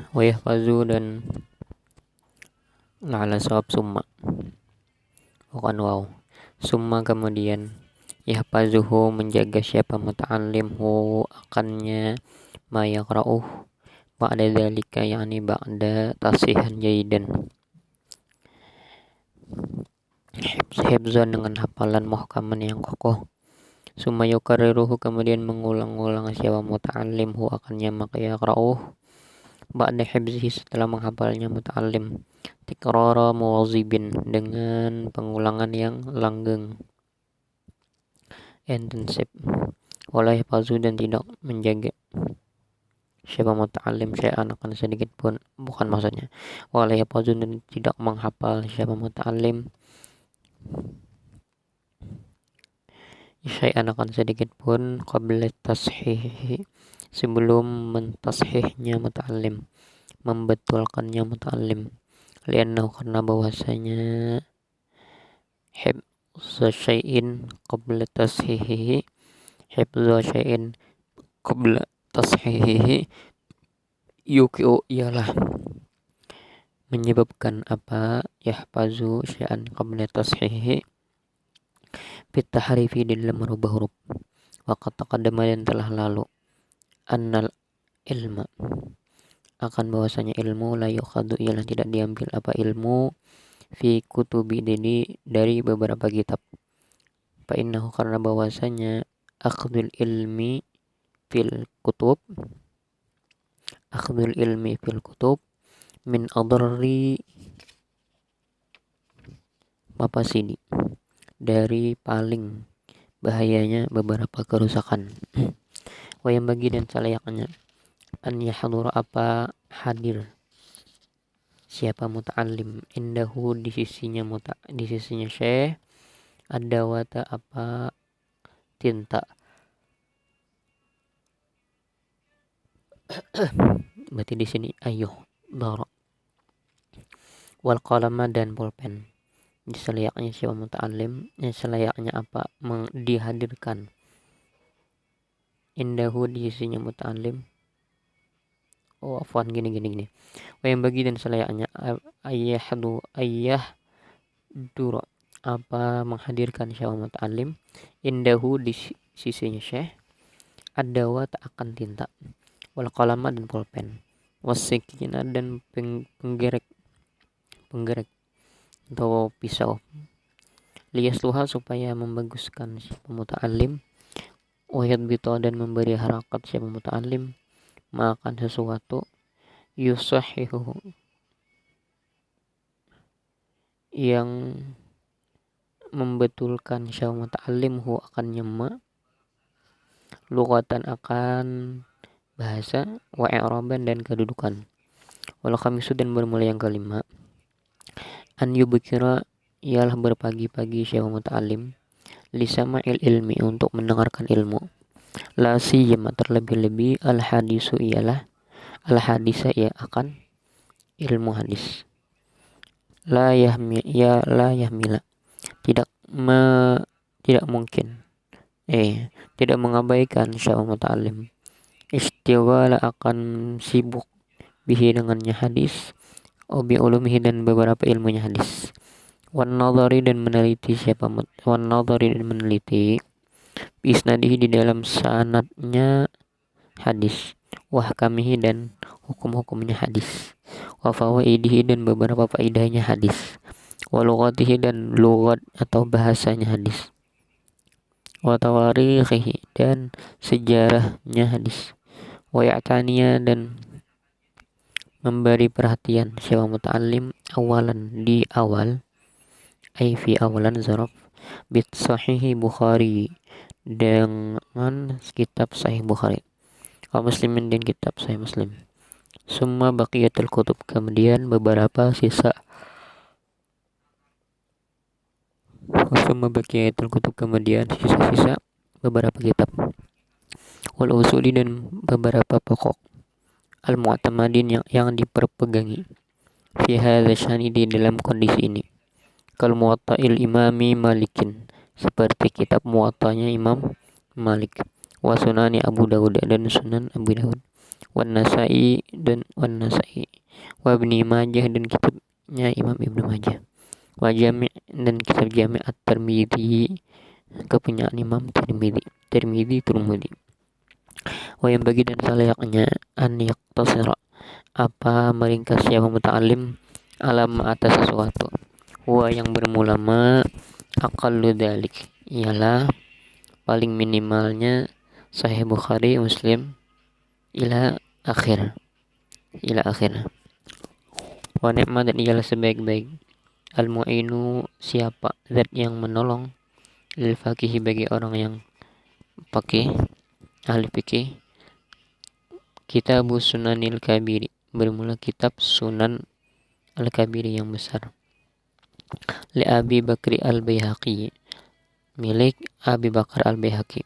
wa yahfazu dan la'ala sawab summa bukan waw. Summa kemudian yahfazuhu menjaga siapa muta'allimhu akannya ma yaqra'uh ba'da dzalika yakni ba'da tasihan jaidan, hifzan dengan hafalan muhkaman yang kokoh. Summa yukarriruhu kemudian mengulang-ulang siapa muta'allimhu akannya maka yaqra'uh ba'da hifzihi setelah menghafalnya muta'allim tikrara muwazibin dengan pengulangan yang langgeng intensif. Wala yahfazu dan tidak menjaga siapa muta'allim syai'an akan sedikit pun, bukan maksudnya wala yahfazu dan tidak menghafal siapa muta'allim syai'an akan sedikit pun qabla tashihi sebelum mentashihnya muta'allim, membetulkannya muta'allim. Liannahu karena bahwasanya hifza syai'in qabla tashihi, hifza syai'in qabla tashihi yuki'u ialah menyebabkan apa yahfazu syai'an qabla tashihi bitahrifi di dalam merubah huruf. Waqad taqaddama dan telah lalu annal ilma akan bahwasanya ilmu la yukhadu ialah tidak diambil apa ilmu fi kutubi dini dari beberapa kitab. Fa innahu karena bahwasanya akhdul ilmi fil kutub min adarri mafasidi dari paling bahayanya beberapa kerusakan. Wa yang bagi dan selayaknya an yahdura apa hadir siapa muta'allim indahu di sisinya di sisinya syekh adawata apa tinta berarti di sini ayuh dara wal qalama dan pulpen. Selayaknya siapa muta'allim selayaknya apa dihadirkan indahu di sisinya muta'allim. Oh afwan gini wa yang bagi dan selayaknya ayah dura apa menghadirkan siapa muta'allim indahu di sisinya syekh adawa tak akan tinta wal qalama dan pulpen wasikina dan penggerek atau pisau liyasluha supaya membaguskan siapa muta'allim wayad bito dan memberi harakat siapa muta'allim makan sesuatu yusahihu yang membetulkan siapa muta'allim hu akan nyema lughatan akan bahasa wa i'raban dan kedudukan. Wal khamisu dan bermula yang kelima an yubkira ialah berpagi-pagi siapa muta'allim lisama'il ilmi untuk mendengarkan ilmu. La siyama terlebih-lebih al hadisu ialah al hadisa ia akan ilmu hadis. La yahmila tidak mungkin tidak mengabaikan siapa muta'allim istiwala akan sibuk bihi dengannya hadis bi ulumihi dan beberapa ilmunya hadis wan nadhari dan meneliti isnadihi di dalam sanadnya hadis wahkamihi dan hukum-hukumnya hadis wa fawaidihi dan beberapa faedahnya hadis wa lughatihi dan lughat atau bahasanya hadis wa tawarikhihi dan sejarahnya hadis wa ya'taniya dan memberi perhatian siapa muta'allim awalan di awal ay fi awalan zaraf bit sahihi Bukhari dengan kitab sahih Bukhari wa muslimin dan kitab sahih Muslim. Summa baqiyatul kutub kemudian beberapa sisa kemudian sisa-sisa beberapa kitab wal usuli dan beberapa pokok al mu'tamadin yang diperpegangi fi hadza syani di dalam kondisi ini kal muwatta'il imami malikin seperti kitab muwatta'nya Imam Malik wa sunani Abu Dawud dan sunan Abu Dawud wan Nasai wa Ibnu Majah dan kitabnya Imam Ibnu Majah, wa Jami' dan kitab Jami' at-Tirmidzi kepunyaan Imam Tirmidzi. Wa yang bagi dan salayaknya an yaktasira apa meringkas siapa muta'alim alam atas sesuatu, wa yang bermula aqallu dzalik ialah paling minimalnya Sahih Bukhari Muslim ila akhir. Wa ni'ma dan ialah sebaik-baik al-mu'inu siapa zat yang menolong lil faqih bagi orang yang faqih ahli fikih. Kitab Sunanil Kabiri bermula kitab Sunan Al-Kabiri yang besar. Li Abi Bakri Al-Baihaqi milik Abi Bakar Al-Baihaqi.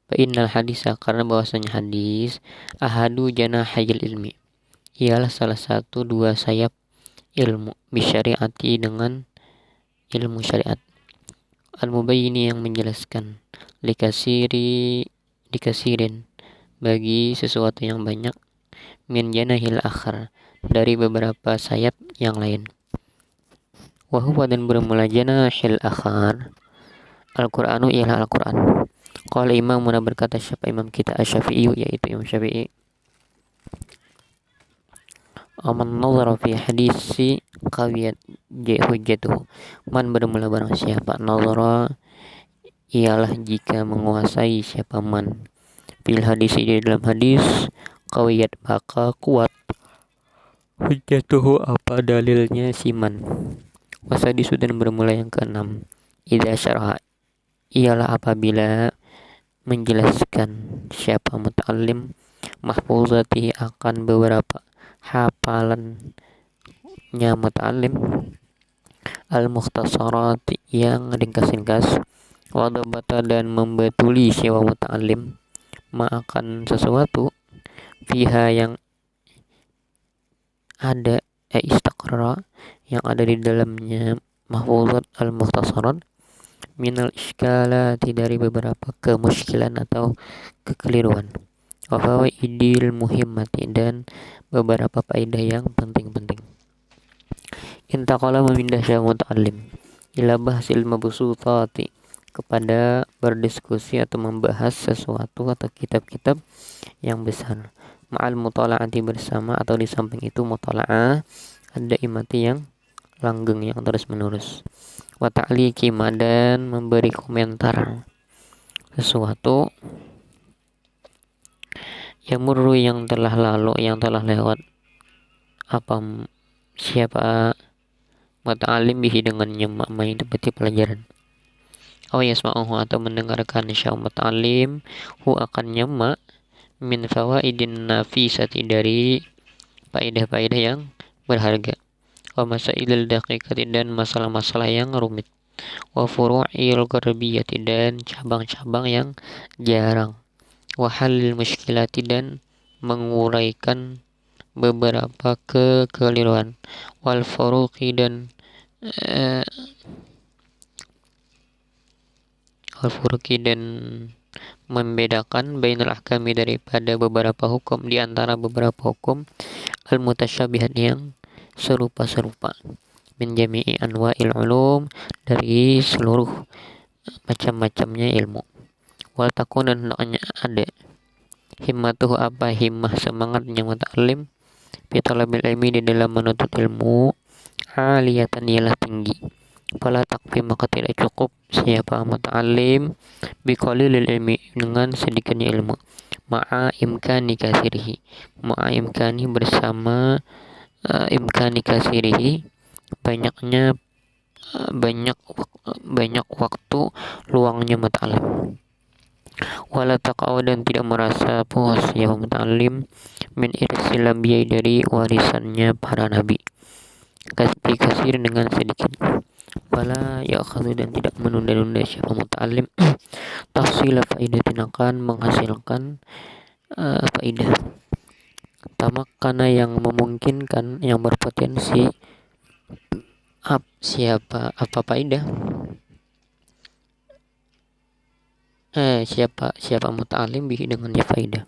Fa innal hadisa karena bahwasanya hadis ahadu janahil ilmi ialah salah satu dua sayap ilmu bisyariati dengan ilmu syariat, al-mubayyini yang menjelaskan dikasirin bagi sesuatu yang banyak, min janahil akhar dari beberapa sayap yang lain. Wa huwa dan bermula janahil akhar Al-Qur'anu ialah Al-Qur'an. Qala imamuna berkata siapa imam kita Asy-Syafi'i yaitu Imam Syafi'i, aman nazara fi hadisi qawiyat hujjatuhu, man bermula barang siapa nazara ialah jika menguasai siapa man fil hadisi di dalam hadis qawiyat maka kuat hujjatuhu apa dalilnya siman. Wasadisu dan bermula yang keenam idza syarha ialah apabila menjelaskan siapa muta'allim mahfuzati akan beberapa hafalannya muta'allim al-mukhtasarat yang ringkas-ringkas, wadabata dan membatuli siapa muta'allim akan sesuatu fiha yang ada istaqra yang ada di dalamnya mahfuzat al-mukhtasarat minal iskalati dari beberapa kemuskilan atau kekeliruan, wa fawaidil muhimmati dan beberapa faedah yang penting-penting. Intaqala memindah syekh muta'allim ila bahsil mabsutati kepada berdiskusi atau membahas sesuatu atau kitab-kitab yang besar, ma'al mutala'ati bersama atau di samping itu mutala'ah ada imati yang langgeng yang terus menerus, wa ta'liqi dan memberi komentar sesuatu yamurru yang telah lalu yang telah lewat apa siapa muta'alim bihi dengannya main seperti pelajaran, aw yasma'uhu atau mendengarkan syekh muta'alim hu akan nyama min fawaidin nafisati dari faedah-faedah yang berharga, wa masailil daqiqati dan masalah-masalah yang rumit, wa furu'il gharbiyati dan cabang-cabang yang jarang, wa halil muskilati dan menguraikan beberapa kekeliruan, wal furuqi dan membedakan bainal ahkami daripada beberapa hukum di antara beberapa hukum al-mutasyabihat yang serupa-serupa, min jami'i anwa'il ulum dari seluruh macam-macamnya ilmu, wal takunan hendaknya ada himmatuhu apa himmah semangatnya muta'allim fi talabil ilmi di dalam menuntut ilmu aliyatan ialah tinggi, fala takfi maka tidak cukup siapa muta'allim biqalilil ilmi dengan sedikitnya ilmu, ma'a imkani bersama imkani kasirihi banyaknya banyak waktu luangnya muta'allim, wala taqaw dan tidak merasa puas ya muta'allim min irsil anbiya dari warisannya para nabi kasir dengan sedikit, wala ya'khudhu dan tidak menunda-nunda siapa muta'allim tahsila faidatin akan menghasilkan faidah tamakana yang memungkinkan yang berpotensi siapa muta'allim bihi dengannya faidah,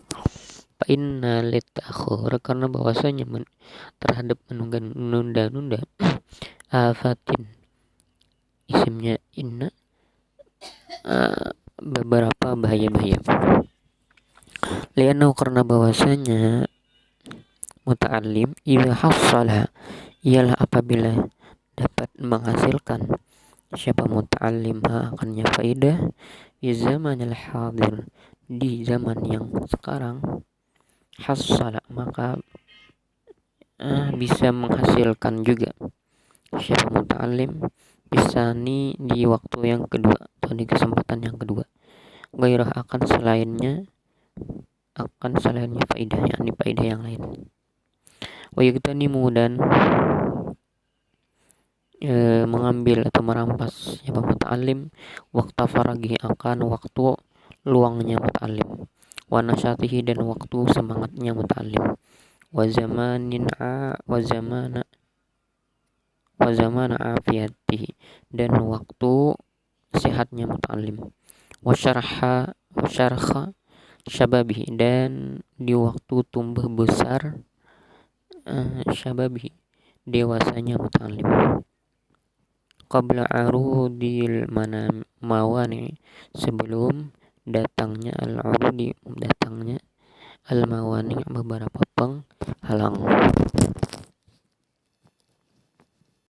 Fa inna litakhur, karena bahwasanya terhadap menunda-nunda afatin, isimnya inna, beberapa bahaya-bahaya. Lianau, karena bahwasanya muta'allim idza hassala, ialah apabila dapat menghasilkan siapa muta'allim akannya faidah di zamanil hadir, di zaman yang sekarang, hassala, maka bisa menghasilkan juga siapa muta'allim bisa nih di waktu yang kedua atau di kesempatan yang kedua, gairah akan selainnya faidah, yakni faidah yang lain. Wa yaktanimu, dan mengambil atau merampas siapa muta'allim waktu faragi, akan waktu luangnya muta'allim, wa nasyatihi, dan waktu semangatnya muta'allim, wa zamana afiyatihi, dan waktu sehatnya muta'allim, wa syarha syababihi, dan di waktu tumbuh besar syababihi, dewasanya muta'allim, qabla arudil mawani, sebelum datangnya al-mawani, beberapa penghalang.